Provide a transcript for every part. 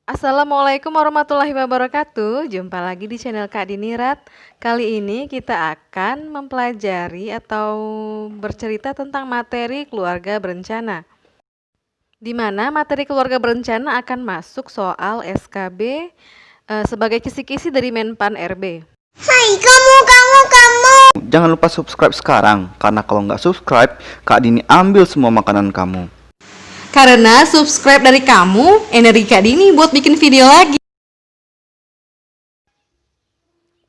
Assalamualaikum warahmatullahi wabarakatuh. Jumpa lagi di channel Kak Dinirat. Kali ini kita akan mempelajari atau bercerita tentang materi keluarga berencana. Di mana materi keluarga berencana akan masuk soal SKB sebagai kisi-kisi dari Menpan RB. Hai kamu. Jangan lupa subscribe sekarang, karena kalau nggak subscribe, Kak Dini ambil semua makanan kamu. Karena subscribe dari kamu, energi Kak Dini buat bikin video lagi.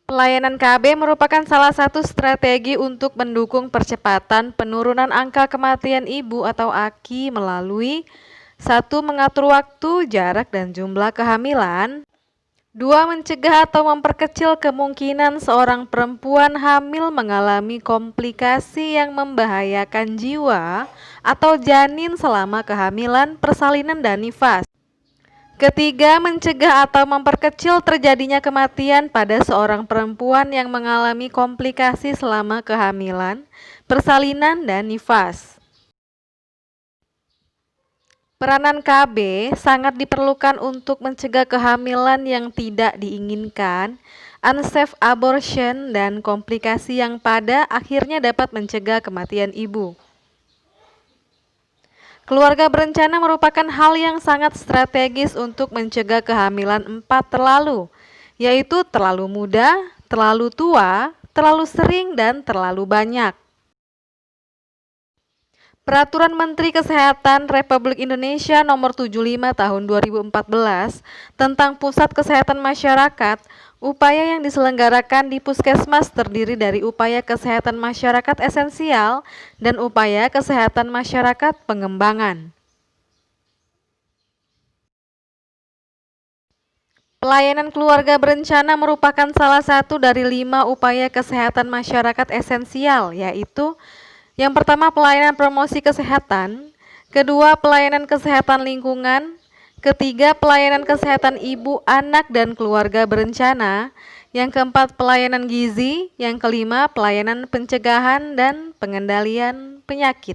Pelayanan KB merupakan salah satu strategi untuk mendukung percepatan penurunan angka kematian ibu atau AKI melalui 1. Mengatur waktu, jarak, dan jumlah kehamilan. 2. Mencegah atau memperkecil kemungkinan seorang perempuan hamil mengalami komplikasi yang membahayakan jiwa atau janin selama kehamilan, persalinan, dan nifas. 3. Mencegah atau memperkecil terjadinya kematian pada seorang perempuan yang mengalami komplikasi selama kehamilan, persalinan, dan nifas. Peranan KB sangat diperlukan untuk mencegah kehamilan yang tidak diinginkan, unsafe abortion, dan komplikasi yang pada akhirnya dapat mencegah kematian ibu. Keluarga berencana merupakan hal yang sangat strategis untuk mencegah kehamilan 4 terlalu, yaitu terlalu muda, terlalu tua, terlalu sering, dan terlalu banyak. Peraturan Menteri Kesehatan Republik Indonesia Nomor 75 Tahun 2014 tentang Pusat Kesehatan Masyarakat, upaya yang diselenggarakan di Puskesmas terdiri dari upaya kesehatan masyarakat esensial dan upaya kesehatan masyarakat pengembangan. Pelayanan keluarga berencana merupakan salah satu dari 5 upaya kesehatan masyarakat esensial, yaitu yang pertama, pelayanan promosi kesehatan. Kedua, pelayanan kesehatan lingkungan. Ketiga, pelayanan kesehatan ibu, anak, dan keluarga berencana. Yang keempat, pelayanan gizi. Yang kelima, pelayanan pencegahan dan pengendalian penyakit.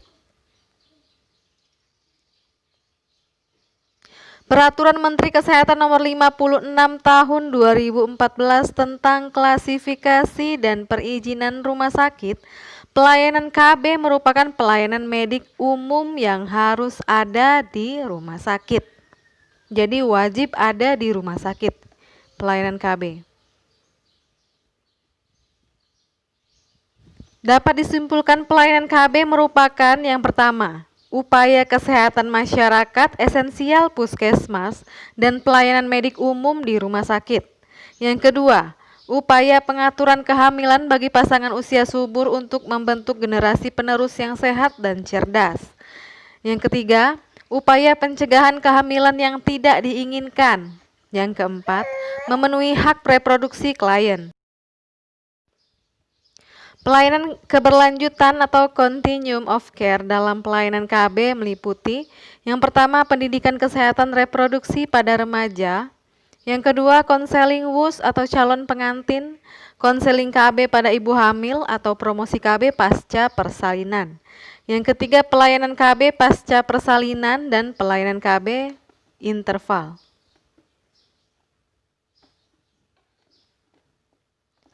Peraturan Menteri Kesehatan Nomor 56 Tahun 2014 tentang klasifikasi dan perizinan rumah sakit. Pelayanan KB merupakan pelayanan medik umum yang harus ada di rumah sakit. Jadi wajib ada di rumah sakit pelayanan KB. Dapat disimpulkan pelayanan KB merupakan yang pertama, upaya kesehatan masyarakat esensial puskesmas dan pelayanan medik umum di rumah sakit. Yang kedua, upaya pengaturan kehamilan bagi pasangan usia subur untuk membentuk generasi penerus yang sehat dan cerdas. Yang ketiga, upaya pencegahan kehamilan yang tidak diinginkan. Yang keempat, memenuhi hak reproduksi klien. Pelayanan keberlanjutan atau continuum of care dalam pelayanan KB meliputi yang pertama, pendidikan kesehatan reproduksi pada remaja. Yang kedua, konseling WUS atau calon pengantin, konseling KB pada ibu hamil atau promosi KB pasca persalinan. Yang ketiga, pelayanan KB pasca persalinan dan pelayanan KB interval.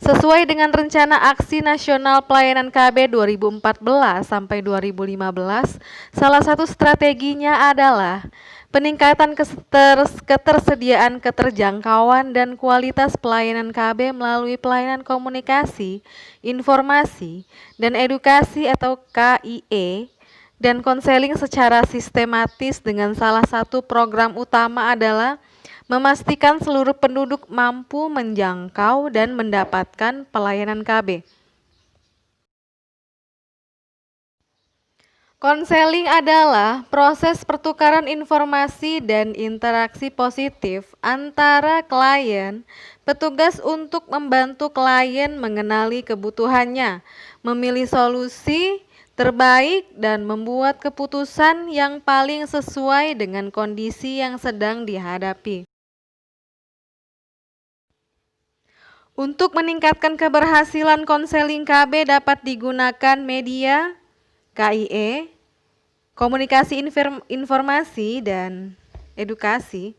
Sesuai dengan rencana aksi nasional pelayanan KB 2014 sampai 2015, salah satu strateginya adalah peningkatan ketersediaan, keterjangkauan, dan kualitas pelayanan KB melalui pelayanan komunikasi, informasi, dan edukasi atau KIE, dan konseling secara sistematis dengan salah satu program utama adalah memastikan seluruh penduduk mampu menjangkau dan mendapatkan pelayanan KB. Konseling adalah proses pertukaran informasi dan interaksi positif antara klien, petugas untuk membantu klien mengenali kebutuhannya, memilih solusi terbaik, dan membuat keputusan yang paling sesuai dengan kondisi yang sedang dihadapi. Untuk meningkatkan keberhasilan konseling KB dapat digunakan media, KIE, komunikasi informasi dan edukasi,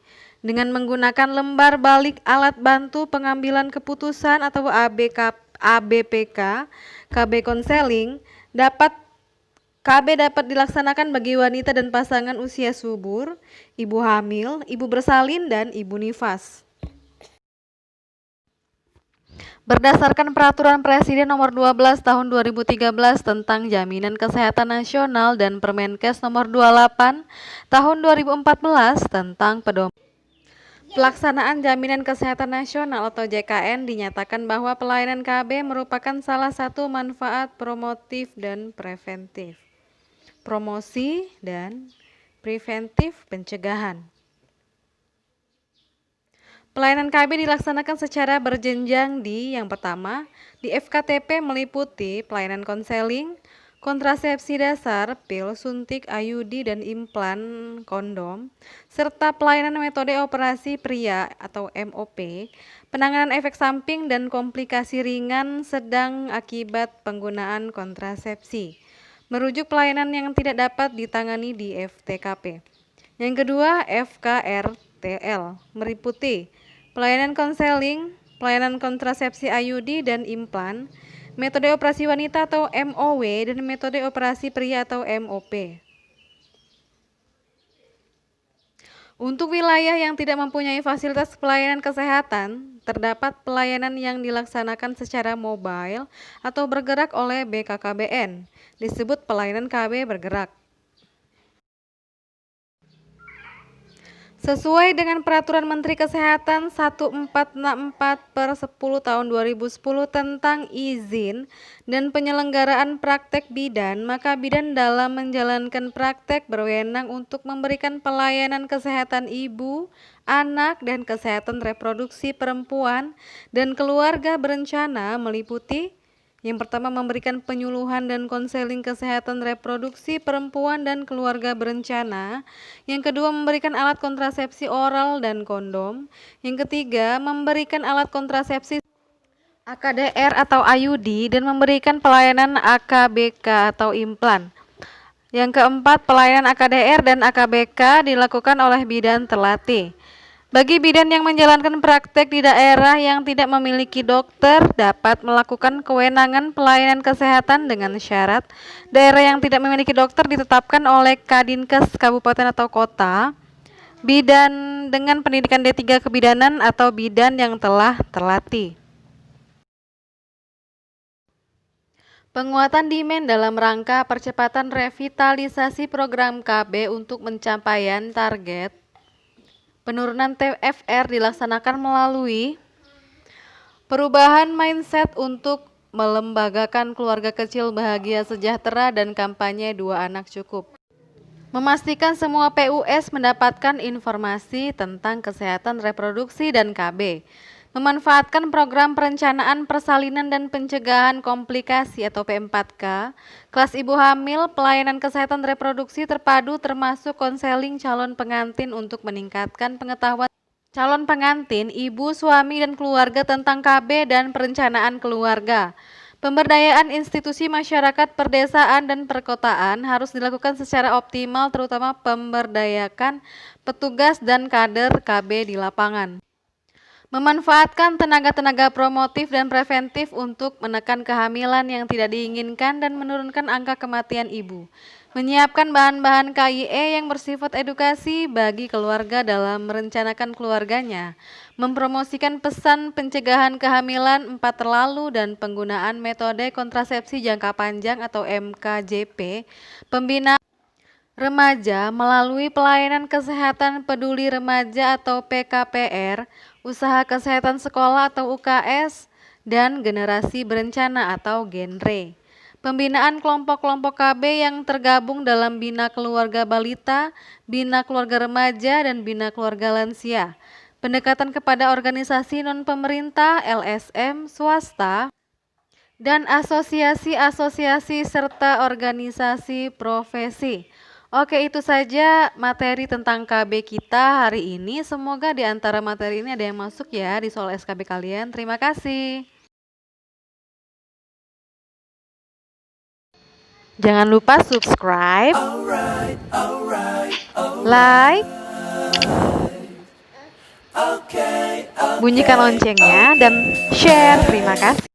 dengan menggunakan lembar balik alat bantu pengambilan keputusan atau ABPK, KB konseling KB dapat dilaksanakan bagi wanita dan pasangan usia subur, ibu hamil, ibu bersalin, dan ibu nifas. Berdasarkan Peraturan Presiden Nomor 12 Tahun 2013 tentang Jaminan Kesehatan Nasional dan Permenkes Nomor 28 Tahun 2014 tentang pedoman pelaksanaan Jaminan Kesehatan Nasional atau JKN, dinyatakan bahwa pelayanan KB merupakan salah satu manfaat promotif dan preventif. Promosi dan preventif pencegahan. Pelayanan KB dilaksanakan secara berjenjang yang pertama, di FKTP meliputi pelayanan konseling, kontrasepsi dasar, pil, suntik, IUD, dan implan kondom, serta pelayanan metode operasi pria atau MOP, penanganan efek samping dan komplikasi ringan sedang akibat penggunaan kontrasepsi, merujuk pelayanan yang tidak dapat ditangani di FTKP. Yang kedua, FKRTL meliputi pelayanan konseling, pelayanan kontrasepsi IUD dan implan, metode operasi wanita atau MOW, dan metode operasi pria atau MOP. Untuk wilayah yang tidak mempunyai fasilitas pelayanan kesehatan, terdapat pelayanan yang dilaksanakan secara mobile atau bergerak oleh BKKBN, disebut pelayanan KB bergerak. Sesuai dengan Peraturan Menteri Kesehatan 1464/10 tahun 2010 tentang izin dan penyelenggaraan praktek bidan, maka bidan dalam menjalankan praktek berwenang untuk memberikan pelayanan kesehatan ibu, anak, dan kesehatan reproduksi perempuan dan keluarga berencana meliputi yang pertama, memberikan penyuluhan dan konseling kesehatan reproduksi perempuan dan keluarga berencana. Yang kedua, memberikan alat kontrasepsi oral dan kondom. Yang ketiga, memberikan alat kontrasepsi AKDR atau IUD dan memberikan pelayanan AKBK atau implan. Yang keempat, pelayanan AKDR dan AKBK dilakukan oleh bidan terlatih. Bagi bidan yang menjalankan praktek di daerah yang tidak memiliki dokter, dapat melakukan kewenangan pelayanan kesehatan dengan syarat daerah yang tidak memiliki dokter ditetapkan oleh Kadinkes kabupaten atau kota, bidan dengan pendidikan D3 kebidanan atau bidan yang telah terlatih. Penguatan demand dalam rangka percepatan revitalisasi program KB untuk pencapaian target penurunan TFR dilaksanakan melalui perubahan mindset untuk melembagakan keluarga kecil bahagia sejahtera dan kampanye 2 anak cukup. Memastikan semua PUS mendapatkan informasi tentang kesehatan reproduksi dan KB. Memanfaatkan program perencanaan persalinan dan pencegahan komplikasi atau P4K, kelas ibu hamil, pelayanan kesehatan reproduksi terpadu termasuk konseling calon pengantin untuk meningkatkan pengetahuan calon pengantin, ibu, suami, dan keluarga tentang KB dan perencanaan keluarga. Pemberdayaan institusi masyarakat perdesaan dan perkotaan harus dilakukan secara optimal, terutama pemberdayakan petugas dan kader KB di lapangan. Memanfaatkan tenaga-tenaga promotif dan preventif untuk menekan kehamilan yang tidak diinginkan dan menurunkan angka kematian ibu. Menyiapkan bahan-bahan KIE yang bersifat edukasi bagi keluarga dalam merencanakan keluarganya. Mempromosikan pesan pencegahan kehamilan 4 terlalu dan penggunaan metode kontrasepsi jangka panjang atau MKJP. Pembinaan remaja melalui pelayanan kesehatan peduli remaja atau PKPR, usaha kesehatan sekolah atau UKS, dan generasi berencana atau genre. Pembinaan kelompok-kelompok KB yang tergabung dalam Bina Keluarga Balita, Bina Keluarga Remaja, dan Bina Keluarga Lansia. Pendekatan kepada organisasi non-pemerintah, LSM, swasta, dan asosiasi-asosiasi serta organisasi profesi. Oke, itu saja materi tentang KB kita hari ini. Semoga di antara materi ini ada yang masuk ya di soal SKB kalian. Terima kasih. Jangan lupa subscribe, like, bunyikan loncengnya, dan share. Terima kasih.